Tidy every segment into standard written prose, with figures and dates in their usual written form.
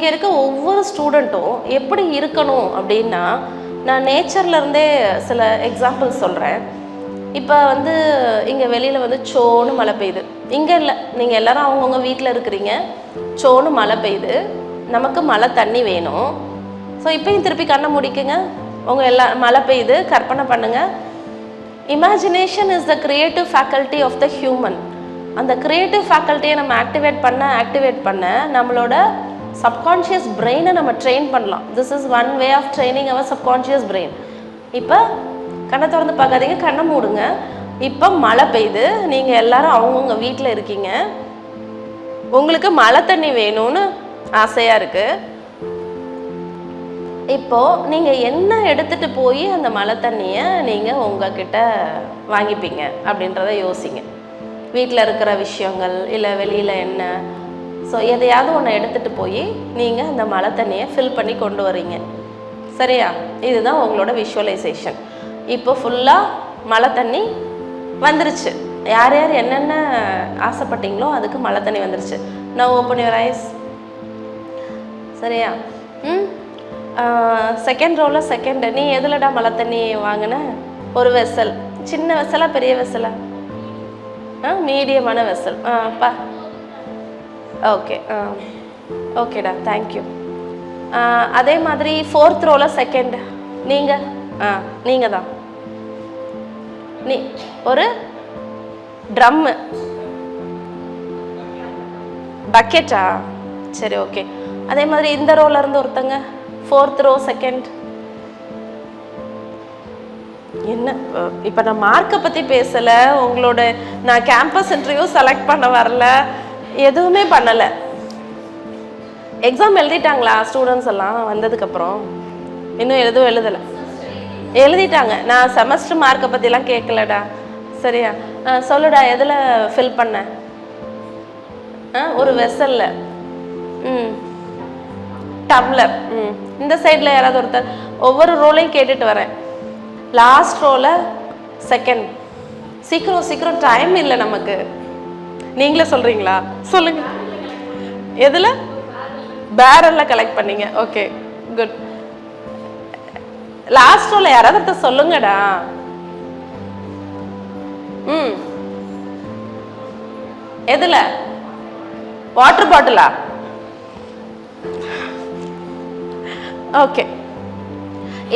இங்கே இருக்க ஒவ்வொரு ஸ்டூடெண்ட்டும் எப்படி இருக்கணும் அப்படின்னா, நான் நேச்சர்லேருந்தே சில எக்ஸாம்பிள்ஸ் சொல்கிறேன். இப்போ வந்து இங்கே வெளியில் வந்து சோன்னு மழை பெய்யுது. இங்கே இல்லை, நீங்கள் எல்லோரும் அவங்கவுங்க வீட்டில் இருக்கிறீங்க. சோன்னு மழை பெய்யுது, நமக்கு மழை தண்ணி வேணும். ஸோ இப்போயும் திருப்பி கண்ணை முடிக்குங்க. மழை பெய்யுது, கற்பனை பண்ணுங்கள். Imagination is the creative faculty of the human. அந்த கிரியேட்டிவ் ஃபேக்கல்ட்டியை நம்ம ஆக்டிவேட் பண்ண நம்மளோட சப்கான்ஷியஸ் பிரெயினை நம்ம ட்ரெயின் பண்ணலாம். This is one way of training our subconscious brain. இப்போ கண்ணை திறந்து பார்க்காதீங்க, கண்ணை மூடுங்க. இப்போ மழை பெய்யுது, நீங்கள் எல்லாரும் அவங்கவுங்க வீட்டில் இருக்கீங்க. உங்களுக்கு மழை தண்ணி வேணும்னு ஆசையாக இருக்குது. இப்போது நீங்கள் என்ன எடுத்துகிட்டு போய் அந்த மழை தண்ணியை நீங்கள் உங்ககிட்ட வாங்கிப்பீங்க அப்படின்றத யோசிங்க. வீட்டில் இருக்கிற விஷயங்கள் இல்லை வெளியில் என்ன, ஸோ எதையாவது ஒன்று எடுத்துகிட்டு போய் நீங்கள் அந்த மழை தண்ணியை ஃபில் பண்ணி கொண்டு வரீங்க. சரியா? இதுதான் உங்களோட விஷுவலைசேஷன். இப்போ ஃபுல்லாக மழை தண்ணி வந்துருச்சு. யார் யார் என்னென்ன ஆசைப்பட்டீங்களோ அதுக்கு மழை தண்ணி வந்துருச்சு. Now open your eyes. சரியா? செகண்ட் ரோவில் செகண்டு, நீ எதுலடா மழை தண்ணி வாங்கின? ஒரு வெசல். சின்ன வெசலா பெரிய வெசலா? மீடியமான வெசல். பா ஓகே, ஓகேடா, தேங்க்யூ. அதே மாதிரி ஃபோர்த் ரோவில் செகண்ட், நீங்கள் தான். ஒரு ட்ரம்மு, பக்கெட்டா? சரி, ஓகே. அதே மாதிரி இந்த ரோல இருந்து ஒருத்தங்க, ஃபோர்த் ரோ செகண்ட். என்ன இப்போ நான் மார்க்கை பற்றி பேசலை, உங்களோட நான் கேம்பஸ் இன்டர்வியூ செலக்ட் பண்ண வரல, எதுவுமே பண்ணலை. எக்ஸாம் எழுதிட்டாங்களா ஸ்டூடெண்ட்ஸ் எல்லாம் வந்ததுக்கப்புறம்? இன்னும் எதுவும் எழுதலை, எழுதிட்டாங்க. நான் செமஸ்டர் மார்க்கை பற்றிலாம் கேட்கலடா. சரியா? சொல்லுடா, எதில் ஃபில் பண்ண? ஒரு வெசலில். டம்ளர். இந்த சைடில் யாராவது ஒருத்தர், ஒவ்வொரு ரோலையும் கேட்டுட்டு வரேன். லாஸ்ட் ரோவில் செகண்ட். சீக்கிரம் சீக்கிரம், டைம் இல்லை நமக்கு. நீங்களே சொல்கிறீங்களா? சொல்லுங்க. எதில்? பேரலில் கலெக்ட் பண்ணீங்க. Okay, good. லாஸ்ட் ரோவில் யாராவது ஒருத்தர் சொல்லுங்கடா. எதில்? வாட்டர் பாட்டிலா? ஓகே.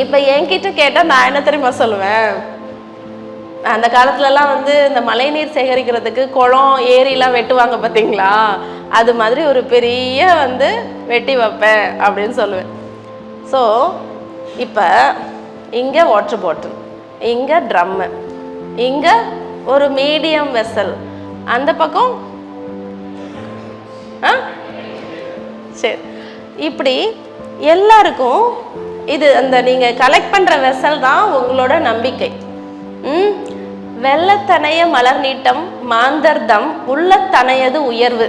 இப்போ என்கிட்ட கேட்டால் நான் என்ன தெரியுமா சொல்லுவேன்? அந்த காலத்துலலாம் வந்து இந்த மழை நீர் சேகரிக்கிறதுக்கு குளம் ஏரிலாம் வெட்டுவாங்க பார்த்தீங்களா, அது மாதிரி ஒரு பெரிய வந்து வெட்டி வைப்பேன் அப்படின்னு சொல்லுவேன். ஸோ இப்போ இங்கே வாட்டர் பாட்டில், இங்கே ட்ரம்மு, இங்கே ஒரு மீடியம் வெசல், அந்த பக்கம் சரி. இப்படி எல்லாருக்கும் இது அந்த நீங்கள் கலெக்ட் பண்ணுற வெசல் தான் உங்களோட நம்பிக்கை. வெள்ளத்தனைய மலர் நீட்டம் மாந்தர்தம் உள்ளத்தனையது உயர்வு.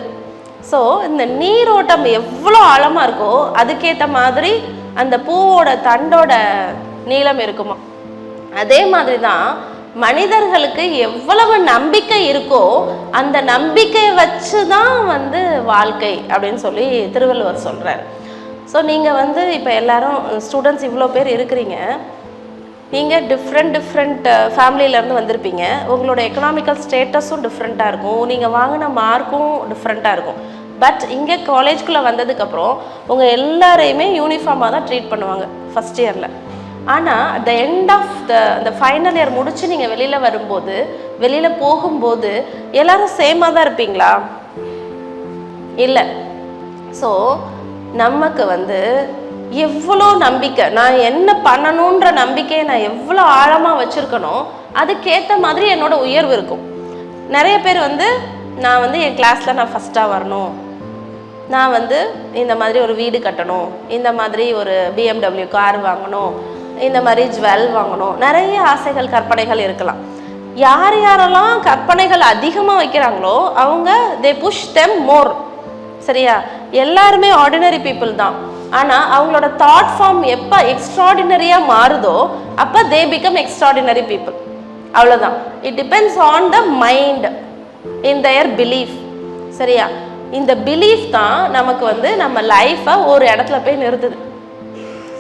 ஸோ இந்த நீரோட்டம் எவ்வளோ ஆழமாக இருக்கோ அதுக்கேற்ற மாதிரி அந்த பூவோட தண்டோட நீளம் இருக்குமா. அதே மாதிரி தான் மனிதர்களுக்கு எவ்வளவு நம்பிக்கை இருக்கோ அந்த நம்பிக்கையை வச்சு தான் வந்து வாழ்க்கை அப்படின்னு சொல்லி திருவள்ளுவர் சொல்கிறார். ஸோ நீங்கள் வந்து இப்போ எல்லாரும் ஸ்டூடெண்ட்ஸ் இவ்வளோ பேர் இருக்கிறீங்க. நீங்கள் டிஃப்ரெண்ட் ஃபேமிலியிலேருந்து வந்திருப்பீங்க. உங்களோட எக்கனாமிக்கல் ஸ்டேட்டஸும் டிஃப்ரெண்ட்டாக இருக்கும், நீங்கள் வாங்கின மார்க்கும் டிஃப்ரெண்ட்டாக இருக்கும். பட் இங்கே காலேஜ்குள்ளே வந்ததுக்கப்புறம் உங்கள் எல்லாரையுமே யூனிஃபார்மாக தான் ட்ரீட் பண்ணுவாங்க ஃபஸ்ட் இயரில். ஆனால் அட் த எண்ட் ஆஃப் அந்த ஃபைனல் இயர் முடித்து நீங்கள் வெளியில் வரும்போது, வெளியில் போகும்போது எல்லோரும் சேமாக தான் இருப்பீங்களா? இல்லை. ஸோ நமக்கு வந்து எவ்வளோ நம்பிக்கை, நான் என்ன பண்ணணுன்ற நம்பிக்கையை நான் எவ்வளோ ஆழமாக வச்சுருக்கணும், அதுக்கேற்ற மாதிரி என்னோட உயர்வு இருக்கும். நிறைய பேர் வந்து நான் வந்து என் கிளாஸில் நான் ஃபஸ்ட்டாக வரணும், நான் வந்து இந்த மாதிரி ஒரு வீடு கட்டணும், இந்த மாதிரி ஒரு BMW கார் வாங்கணும், இந்த மாதிரி ஜுவல் வாங்கணும், நிறைய ஆசைகள் கற்பனைகள் இருக்கலாம். யார் யாரெல்லாம் கற்பனைகள் அதிகமாக வைக்கிறாங்களோ அவங்க தே புஷ் தெம் மோர். சரியா? எல்லாருமே ஆர்டினரி பீப்புள் தான். ஆனால் அவங்களோட தாட் ஃபார்ம் எப்போ எக்ஸ்ட்ராடினரியாக மாறுதோ அப்போ தே பிகம் எக்ஸ்ட்ராடினரி பீப்புள். அவ்வளோதான். It depends on the mind in their belief. சரியா? இந்த பிலீஃப் தான் நமக்கு வந்து நம்ம லைஃப்பை ஒரு இடத்துல போய் நிறுத்துது.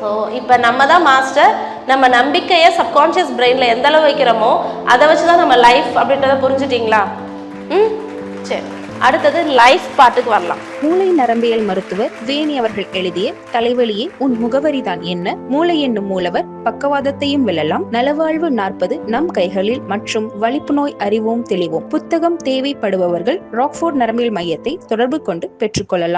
ஸோ இப்போ நம்ம தான் மாஸ்டர். நம்ம நம்பிக்கையை சப்கான்ஷியஸ் பிரெயினில் எந்த அளவு வைக்கிறோமோ அதை வச்சு தான் நம்ம லைஃப் அப்படின்றத புரிஞ்சுட்டிங்களா? சரி, அடுத்தது லைஃப் பாட்டுக்கு வரலாம். மூளை நரம்பியல் மருத்துவர் வேணி அவர்கள் எழுதிய தலைவலியே உன் முகவரிதான் என்ன, மூளை என்னும் மூலவர், பக்கவாதத்தையும் வெல்லலாம், நலவாழ்வு 40 நம் கைகளில் மற்றும் வலிப்பு நோய் அறிவோம் தெளிவோம் புத்தகம் தேவைப்படுபவர்கள் ராக்ஃபோர்ட் நரம்பியல் மையத்தை தொடர்பு கொண்டு பெற்றுக்கொள்ளலாம்.